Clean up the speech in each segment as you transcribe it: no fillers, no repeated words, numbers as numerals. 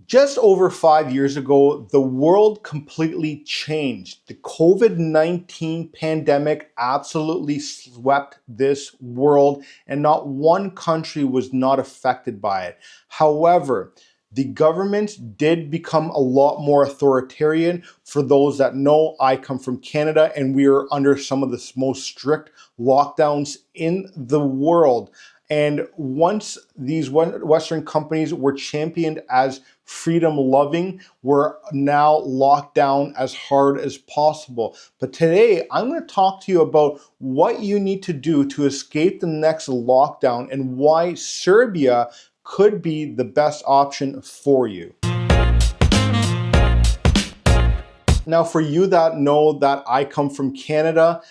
Just over 5 years ago, the world completely changed. The COVID-19 pandemic absolutely swept this world, and not one country was not affected by it. However, the governments did become a lot more authoritarian. For those that know, I come from Canada, and we are under some of the most strict lockdowns in the world. And once these Western companies were championed as freedom loving, we're now locked down as hard as possible. But today, I'm going to talk to you about what you need to do to escape the next lockdown and why Serbia could be the best option for you. Now, for you that know that I come from Canada,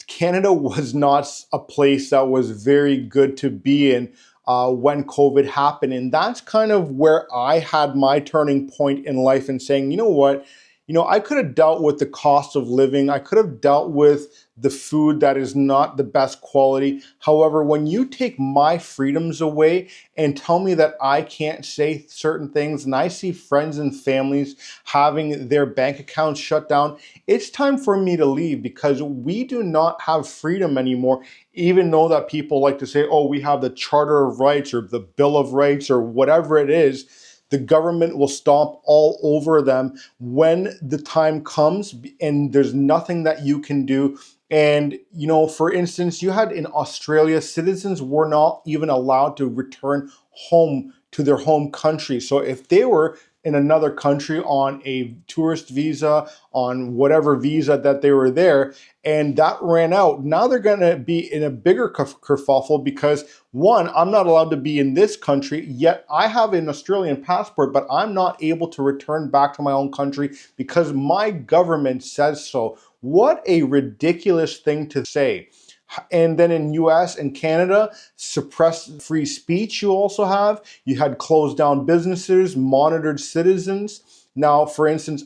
Canada was not a place that was very good to be in when COVID happened. And that's kind of where I had my turning point in life and saying, you know what? I could have dealt with the cost of living. I could have dealt with the food that is not the best quality. However, when you take my freedoms away and tell me that I can't say certain things, and I see friends and families having their bank accounts shut down, it's time for me to leave, because we do not have freedom anymore. Even though that people like to say, oh, we have the Charter of Rights or the Bill of Rights or whatever it is, the government will stomp all over them when the time comes, and there's nothing that you can do. And, for instance, you had in Australia, citizens were not even allowed to return home to their home country. So if they were in another country on a tourist visa, on whatever visa that they were there, and that ran out, now they're going to be in a bigger kerfuffle because, one, I'm not allowed to be in this country, yet I have an Australian passport, but I'm not able to return back to my own country because my government says so. What a ridiculous thing to say. And then in US and Canada, suppressed free speech you also have. You had closed down businesses, monitored citizens. Now, for instance,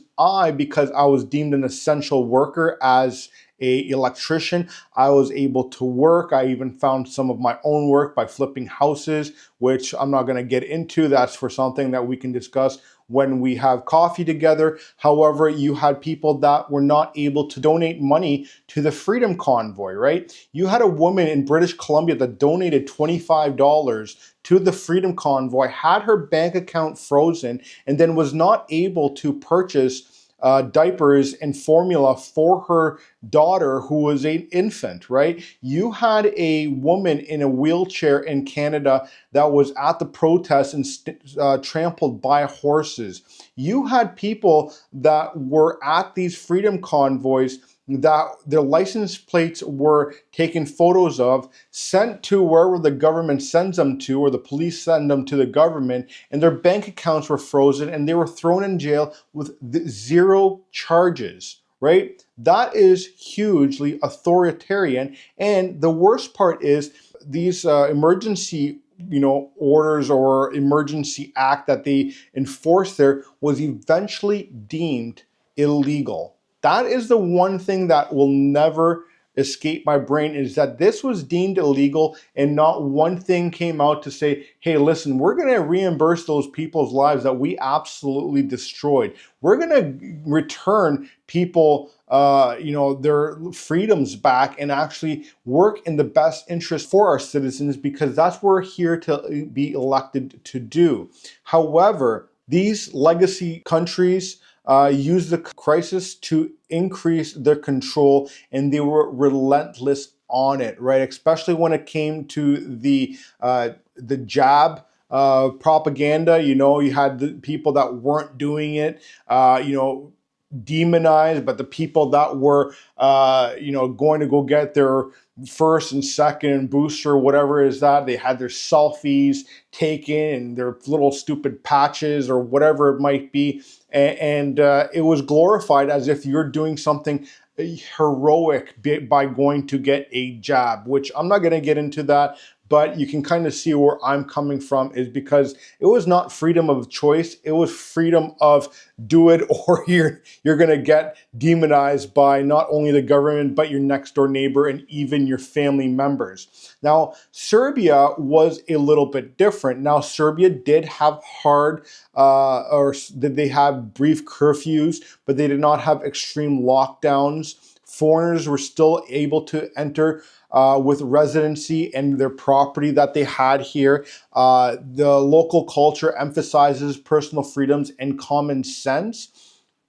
because I was deemed an essential worker as an electrician, I was able to work. I even found some of my own work by flipping houses, which I'm not going to get into. That's for something that we can discuss when we have coffee together. However, you had people that were not able to donate money to the Freedom Convoy, right? You had a woman in British Columbia that donated $25 to the Freedom Convoy, had her bank account frozen, and then was not able to purchase diapers and formula for her daughter who was an infant, right? You had a woman in a wheelchair in Canada that was at the protest and trampled by horses. You had people that were at these freedom convoys that their license plates were taken photos of, sent to wherever the government sends them to, or the police send them to the government, and their bank accounts were frozen and they were thrown in jail with zero charges, right? That is hugely authoritarian. And the worst part is these emergency orders or emergency act that they enforced there was eventually deemed illegal. That is the one thing that will never escape my brain, is that this was deemed illegal and not one thing came out to say, hey, listen, we're going to reimburse those people's lives that we absolutely destroyed. We're going to return people their freedoms back and actually work in the best interest for our citizens, because that's what we're here to be elected to do. However, these legacy countries used the crisis to increase their control, and they were relentless on it, right? Especially when it came to the jab propaganda. You had the people that weren't doing it, demonized, but the people that were, going to go get their first and second booster, whatever it is, that they had their selfies taken and their little stupid patches or whatever it might be. And it was glorified as if you're doing something heroic by going to get a jab, which I'm not going to get into that. but you can kind of see where I'm coming from, is because it was not freedom of choice. It was freedom of do it or you're going to get demonized by not only the government, but your next door neighbor and even your family members. Now, Serbia was a little bit different. Now, Serbia did have hard or did they have brief curfews, but they did not have extreme lockdowns. Foreigners were still able to enter with residency and their property that they had here. The local culture emphasizes personal freedoms and common sense.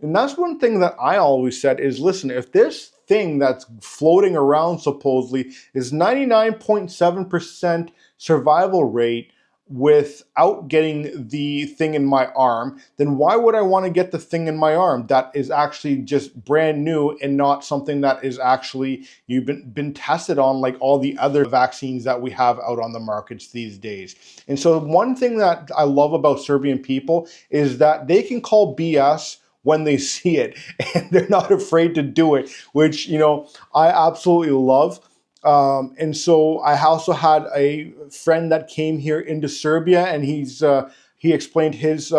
And that's one thing that I always said is, listen, if this thing that's floating around supposedly is 99.7% survival rate without getting the thing in my arm, then why would I want to get the thing in my arm that is actually just brand new and not something that is actually you've been tested on like all the other vaccines that we have out on the markets these days? And so one thing that I love about Serbian people is that they can call BS when they see it, and they're not afraid to do it, which, you know, I absolutely love. And so I also had a friend that came here into Serbia, and he explained his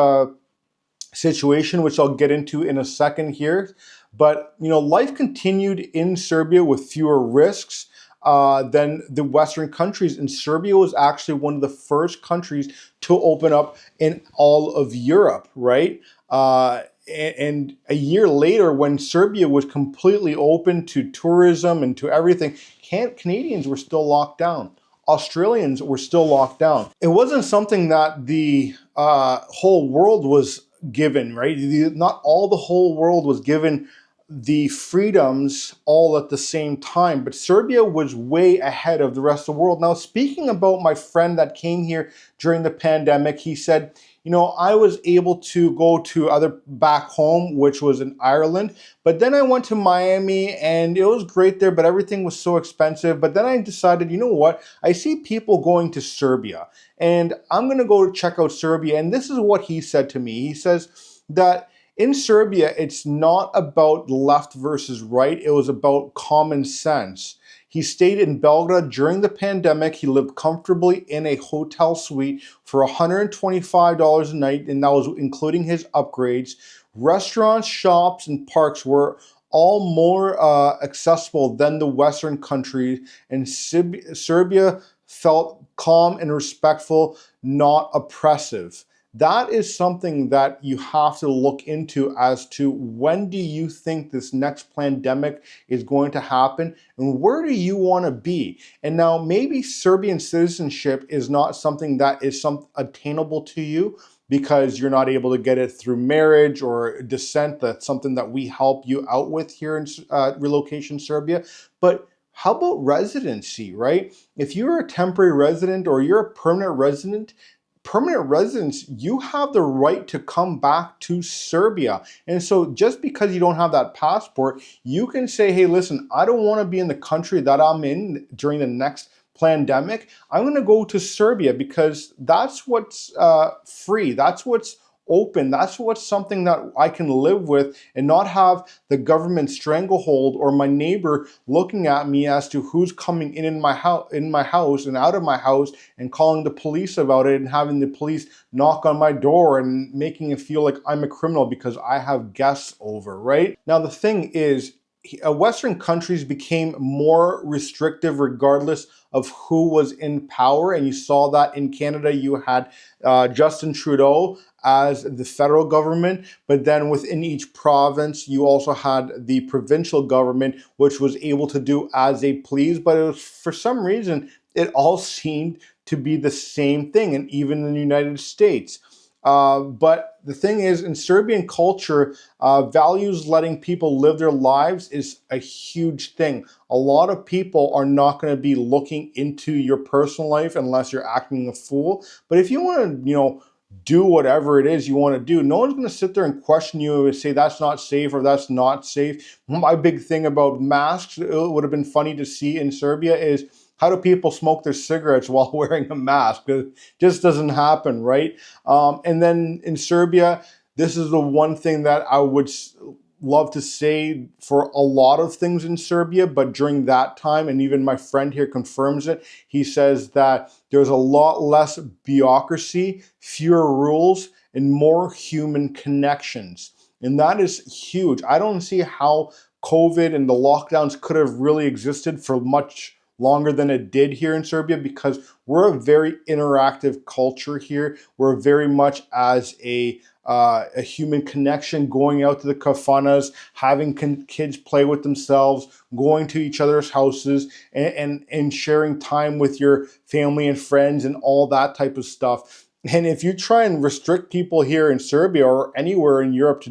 situation, which I'll get into in a second here. But, you know, life continued in Serbia with fewer risks than the Western countries. And Serbia was actually one of the first countries to open up in all of Europe, right? And a year later, when Serbia was completely open to tourism and to everything, Canadians were still locked down. Australians were still locked down. It wasn't something that the whole world was given, right? Not all the whole world was given the freedoms all at the same time, but Serbia was way ahead of the rest of the world. Now, speaking about my friend that came here during the pandemic, he said, you know, I was able to go to back home, which was in Ireland, but then I went to Miami and it was great there, but everything was so expensive. But then I decided, you know what? I see people going to Serbia and I'm going to go check out Serbia. And this is what he said to me. He says that in Serbia, it's not about left versus right. It was about common sense. He stayed in Belgrade during the pandemic. He lived comfortably in a hotel suite for $125 a night, and that was including his upgrades. Restaurants, shops, and parks were all more accessible than the Western countries, and Serbia felt calm and respectful, not oppressive. That is something that you have to look into as to when do you think this next pandemic is going to happen and where do you want to be? And now maybe Serbian citizenship is not something that is attainable to you because you're not able to get it through marriage or descent. That's something that we help you out with here in Relocation Serbia. But how about residency, right? If you're a temporary resident or you're a permanent residents, you have the right to come back to Serbia. And so just because you don't have that passport, you can say, hey, listen, I don't want to be in the country that I'm in during the next pandemic. I'm going to go to Serbia because that's what's free. That's what's open. That's what's something that I can live with and not have the government stranglehold or my neighbor looking at me as to who's coming in my house and out of my house and calling the police about it and having the police knock on my door and making it feel like I'm a criminal because I have guests over, right? Now, the thing is, Western countries became more restrictive regardless of who was in power. And you saw that in Canada, you had Justin Trudeau as the federal government, but then within each province, you also had the provincial government, which was able to do as they please. But it was, for some reason, it all seemed to be the same thing, and even in the United States. But the thing is, in Serbian culture, values letting people live their lives is a huge thing. A lot of people are not going to be looking into your personal life unless you're acting a fool. But if you want to, you know, do whatever it is you want to do, no one's going to sit there and question you and say that's not safe or that's not safe. My big thing about masks, it would have been funny to see in Serbia, is how do people smoke their cigarettes while wearing a mask? It just doesn't happen, right? And then in Serbia, this is the one thing that I would love to say for a lot of things in Serbia, but during that time, and even my friend here confirms it, he says that there's a lot less bureaucracy, fewer rules, and more human connections. And that is huge. I don't see how COVID and the lockdowns could have really existed for much longer than it did here in Serbia, because we're a very interactive culture here. We're very much as a human connection, going out to the kafanas, having kids play with themselves, going to each other's houses, and sharing time with your family and friends and all that type of stuff. And if you try and restrict people here in Serbia or anywhere in Europe,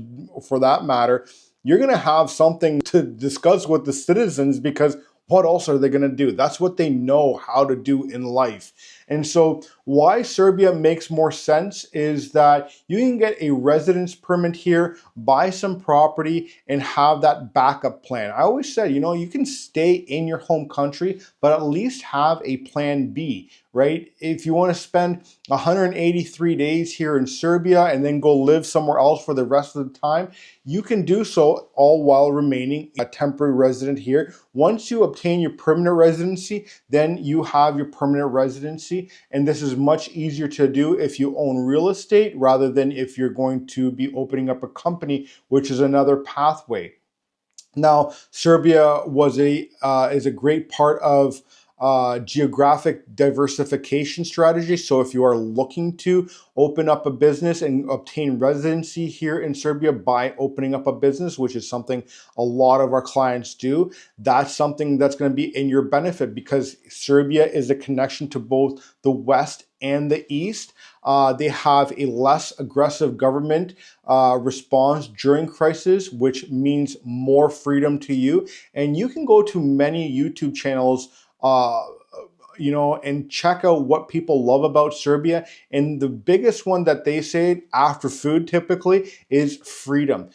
for that matter, you're going to have something to discuss with the citizens, because what else are they going to do? That's what they know how to do in life. And so why Serbia makes more sense is that you can get a residence permit here, buy some property, and have that backup plan. I always said, you can stay in your home country, but at least have a plan B, right? If you want to spend 183 days here in Serbia and then go live somewhere else for the rest of the time, you can do so, all while remaining a temporary resident here. Once you obtain your permanent residency, then you have your permanent residency. And this is much easier to do if you own real estate rather than if you're going to be opening up a company, which is another pathway. Now, Serbia is a great part of geographic diversification strategy. So if you are looking to open up a business and obtain residency here in Serbia by opening up a business, which is something a lot of our clients do, that's something that's going to be in your benefit, because Serbia is a connection to both the West and the East. They have a less aggressive government response during crisis, which means more freedom to you. And you can go to many YouTube channels and check out what people love about Serbia. And the biggest one that they say after food typically is freedom.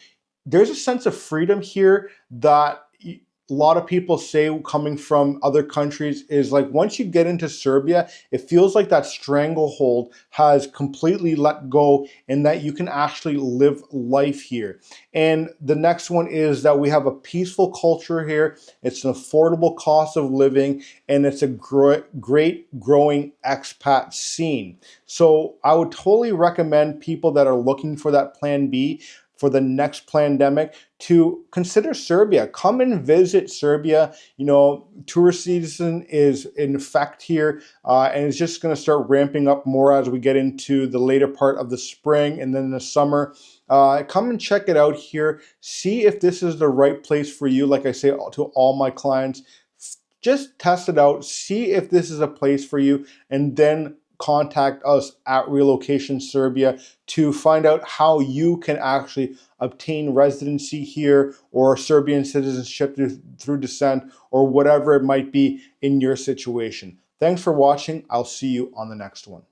There's a sense of freedom here that a lot of people say, coming from other countries, is like once you get into Serbia, it feels like that stranglehold has completely let go and that you can actually live life here. And the next one is that we have a peaceful culture here. It's an affordable cost of living, and it's a great growing expat scene. So I would totally recommend people that are looking for that plan B for the next pandemic to consider Serbia. Come and visit Serbia. Tourist season is in effect here, and it's just going to start ramping up more as we get into the later part of the spring and then the summer. Come and check it out here. See if this is the right place for you. Like I say to all my clients, just test it out. See if this is a place for you, and then contact us at Relocation Serbia to find out how you can actually obtain residency here or Serbian citizenship through descent, or whatever it might be in your situation. Thanks for watching. I'll see you on the next one.